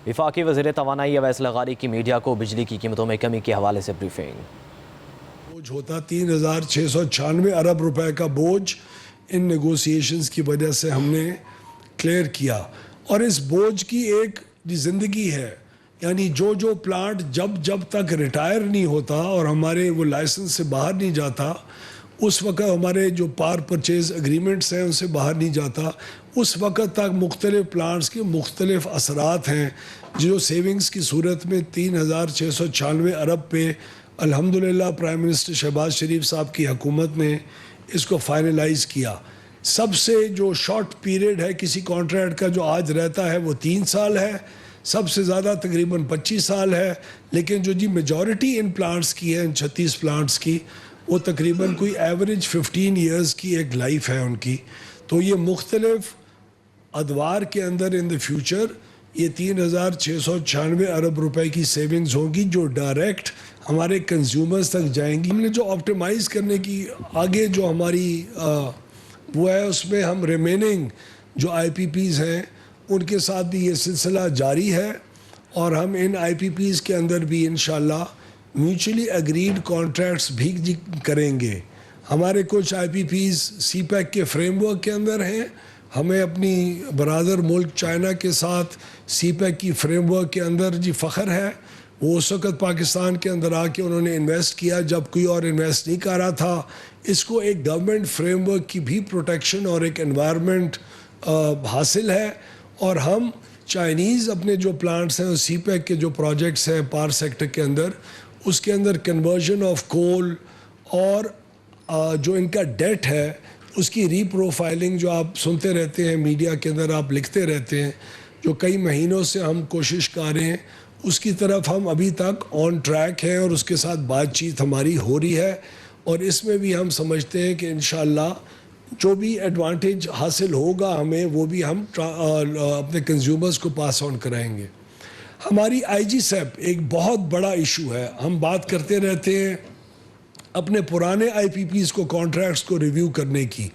وفاقی وزیر توانائی اویس لغاری کی میڈیا کو بجلی کی قیمتوں میں کمی کے حوالے سے بریفنگ۔ بوجھ ہوتا 3696 ارب روپے کا بوجھ ان نیگوسیشنز کی وجہ سے ہم نے کلیئر کیا، اور اس بوجھ کی ایک زندگی ہے، یعنی جو پلانٹ جب تک ریٹائر نہیں ہوتا اور ہمارے وہ لائسنس سے باہر نہیں جاتا، اس وقت ہمارے جو پار پرچیز اگریمنٹس ہیں ان سے باہر نہیں جاتا، اس وقت تک مختلف پلانٹس کے مختلف اثرات ہیں، جو سیونگز کی صورت میں 3696 ارب پہ الحمدللہ پرائم منسٹر شہباز شریف صاحب کی حکومت نے اس کو فائنلائز کیا۔ سب سے جو شارٹ پیریڈ ہے کسی کانٹریکٹ کا جو آج رہتا ہے وہ 3 سال ہے، سب سے زیادہ تقریباً 25 سال ہے، لیکن جو میجورٹی ان پلانٹس کی ہے، ان 36 پلانٹس کی، وہ تقریباً کوئی ایوریج 15 ایئرز کی ایک لائف ہے ان کی۔ تو یہ مختلف ادوار کے اندر ان دی فیوچر یہ 3696 ارب روپے کی سیونگز ہوگی جو ڈائریکٹ ہمارے کنزیومرز تک جائیں گی۔ ہم نے جو آپٹیمائز کرنے کی آگے جو ہماری وہ ہے، اس میں ہم ریمیننگ جو آئی پی پیز ہیں ان کے ساتھ بھی یہ سلسلہ جاری ہے، اور ہم ان آئی پی پیز کے اندر بھی انشاءاللہ میوچلی اگریڈ کانٹریکٹس بھی کریں گے۔ ہمارے کچھ آئی پی پیز سی پیک کے فریم ورک کے اندر ہیں، ہمیں اپنی برادر ملک چائنا کے ساتھ سی پیک کی فریم ورک کے اندر فخر ہے۔ وہ اس وقت پاکستان کے اندر آ کے انہوں نے انویسٹ کیا جب کوئی اور انویسٹ نہیں کر رہا تھا۔ اس کو ایک گورنمنٹ فریم ورک کی بھی پروٹیکشن اور ایک انوائرمنٹ حاصل ہے، اور ہم چائنیز اپنے جو پلانٹس ہیں سی پیک کے جو پروجیکٹس ہیں پاور سیکٹر کے اندر، اس کے اندر کنورژن آف کول اور جو ان کا ڈیٹ ہے اس کی ری پروفائلنگ جو آپ سنتے رہتے ہیں میڈیا کے اندر، آپ لکھتے رہتے ہیں، جو کئی مہینوں سے ہم کوشش کر رہے ہیں، اس کی طرف ہم ابھی تک آن ٹریک ہیں، اور اس کے ساتھ بات چیت ہماری ہو رہی ہے، اور اس میں بھی ہم سمجھتے ہیں کہ انشاءاللہ جو بھی ایڈوانٹیج حاصل ہوگا ہمیں، وہ بھی ہم اپنے کنزیومرز کو پاس آن کرائیں گے۔ ہماری آئی جی سیپ ایک بہت بڑا ایشو ہے، ہم بات کرتے رہتے ہیں اپنے پرانے آئی پی پیز کو کانٹریکٹس کو ریویو کرنے کی،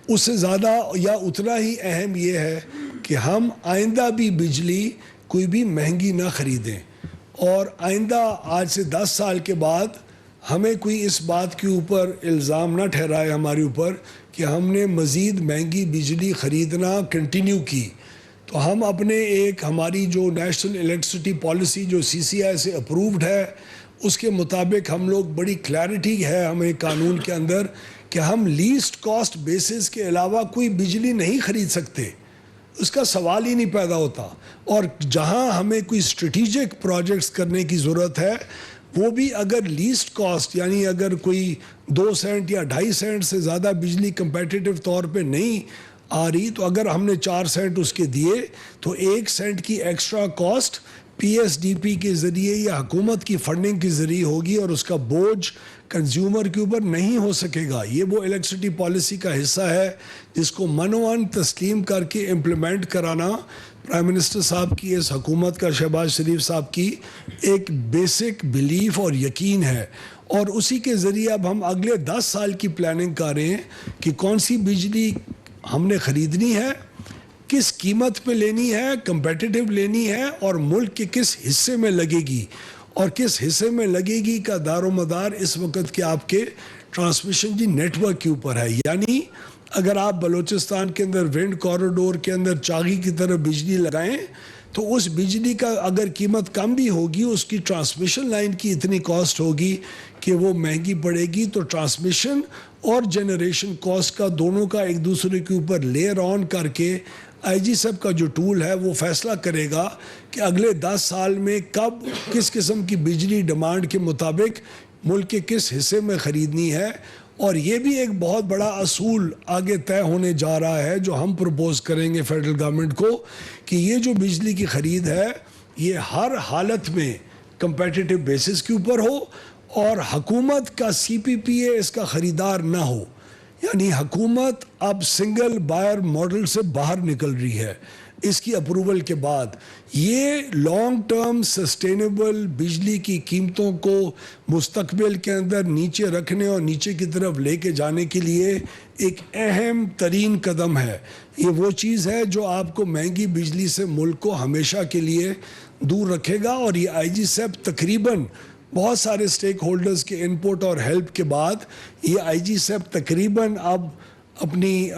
اس سے زیادہ یا اتنا ہی اہم یہ ہے کہ ہم آئندہ بھی بجلی کوئی بھی مہنگی نہ خریدیں، اور آئندہ آج سے 10 سال کے بعد ہمیں کوئی اس بات کے اوپر الزام نہ ٹھہرائے ہمارے اوپر کہ ہم نے مزید مہنگی بجلی خریدنا کنٹینیو کی۔ تو ہم اپنے ایک ہماری جو نیشنل الیکٹرسٹی پالیسی جو سی سی آئی سے اپرووڈ ہے، اس کے مطابق ہم لوگ بڑی کلیئرٹی ہے ہمیں قانون کے اندر کہ ہم لیسٹ کاسٹ بیسس کے علاوہ کوئی بجلی نہیں خرید سکتے، اس کا سوال ہی نہیں پیدا ہوتا۔ اور جہاں ہمیں کوئی اسٹریٹجک پروجیکٹس کرنے کی ضرورت ہے، وہ بھی اگر لیسٹ کاسٹ یعنی اگر کوئی 2 سینٹ یا 2.5 سینٹ سے زیادہ بجلی کمپیٹیٹو طور پہ نہیں آ رہی، تو اگر ہم نے 4 سینٹ اس کے دیے تو 1 سینٹ کی extra cost P S D P کے ذریعے یا حکومت کی فنڈنگ کے ذریعے ہوگی، اور اس کا بوجھ کنزیومر کے اوپر نہیں ہو سکے گا۔ یہ وہ الیکٹرسٹی پالیسی کا حصہ ہے جس کو منوان تسلیم کر کے امپلیمنٹ کرانا پرائم منسٹر صاحب کی اس حکومت کا، شہباز شریف صاحب کی ایک بیسک بلیف اور یقین ہے، اور اسی کے ذریعے اب ہم اگلے 10 سال کی پلاننگ کر رہے ہیں کہ کون سی بجلی ہم نے خریدنی ہے، کس قیمت پہ لینی ہے، کمپیٹیٹو لینی ہے، اور ملک کے کس حصے میں لگے گی، اور کس حصے میں لگے گی کا دار و مدار اس وقت کے آپ کے ٹرانسمیشن نیٹ ورک کے اوپر ہے۔ یعنی اگر آپ بلوچستان کے اندر ونڈ کوریڈور کے اندر چاغی کی طرف بجلی لگائیں تو اس بجلی کا اگر قیمت کم بھی ہوگی، اس کی ٹرانسمیشن لائن کی اتنی کاسٹ ہوگی کہ وہ مہنگی پڑے گی، تو ٹرانسمیشن اور جنریشن کاسٹ کا دونوں کا ایک دوسرے کے اوپر لیئر آن کر کے آئی جی سیپ کا جو ٹول ہے وہ فیصلہ کرے گا کہ اگلے 10 سال میں کب کس قسم کی بجلی ڈیمانڈ کے مطابق ملک کے کس حصے میں خریدنی ہے۔ اور یہ بھی ایک بہت بڑا اصول آگے طے ہونے جا رہا ہے جو ہم پروپوز کریں گے فیڈرل گورنمنٹ کو، کہ یہ جو بجلی کی خرید ہے یہ ہر حالت میں کمپیٹیٹو بیسس کے اوپر ہو، اور حکومت کا سی پی پی اے اس کا خریدار نہ ہو۔ یعنی حکومت اب سنگل بائر ماڈل سے باہر نکل رہی ہے اس کی اپروول کے بعد۔ یہ لانگ ٹرم سسٹینیبل بجلی کی قیمتوں کو مستقبل کے اندر نیچے رکھنے اور نیچے کی طرف لے کے جانے کے لیے ایک اہم ترین قدم ہے۔ یہ وہ چیز ہے جو آپ کو مہنگی بجلی سے ملک کو ہمیشہ کے لیے دور رکھے گا. اور یہ آئی جی سیپ تقریباً بہت سارے سٹیک ہولڈرز کے انپوٹ اور ہیلپ کے بعد یہ آئی جی سیپ تقریباً اب اپنی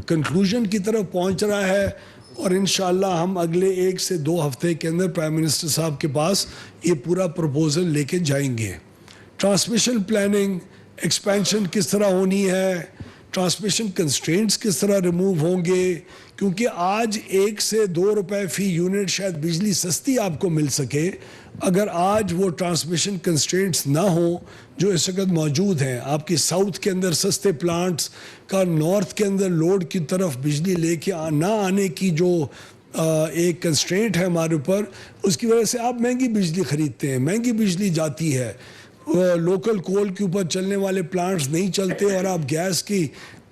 کنکلوژن کی طرف پہنچ رہا ہے. اور انشاءاللہ ہم اگلے 1 سے 2 ہفتے کے اندر پرائم منسٹر صاحب کے پاس یہ پورا پروپوزل لے کے جائیں گے. ٹرانسمیشن پلاننگ ایکسپینشن کس طرح ہونی ہے, ٹرانسمیشن کنسٹرینٹس کس طرح ریموو ہوں گے, کیونکہ آج 1 سے 2 روپے فی یونٹ شاید بجلی سستی آپ کو مل سکے. اگر آج وہ ٹرانسمیشن کنسٹرینٹس نہ ہوں جو اس وقت موجود ہیں, آپ کی ساؤتھ کے اندر سستے پلانٹس کا نارتھ کے اندر لوڈ کی طرف بجلی لے کے نہ آنے کی جو ایک کنسٹرینٹ ہے ہمارے اوپر, اس کی وجہ سے آپ مہنگی بجلی خریدتے ہیں, مہنگی بجلی جاتی ہے. لوکل کول کے اوپر چلنے والے پلانٹس نہیں چلتے اور آپ گیس کی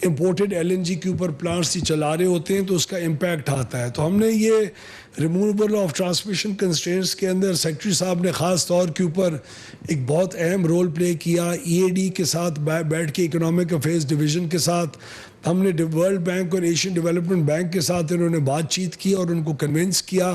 امپورٹڈ ایل این جی کے اوپر پلانٹس ہی چلا رہے ہوتے ہیں, تو اس کا امپیکٹ آتا ہے. تو ہم نے یہ ریموول آف ٹرانسمیشن کنسٹرینٹس کے اندر سیکرٹری صاحب نے خاص طور کے اوپر ایک بہت اہم رول پلے کیا. ای اے ڈی کے ساتھ بیٹھ کے اکنامک افیئرز ڈویژن کے ساتھ ہم نے ورلڈ بینک اور ایشین ڈیولپمنٹ بینک کے ساتھ انہوں نے بات چیت کی اور ان کو کنونس کیا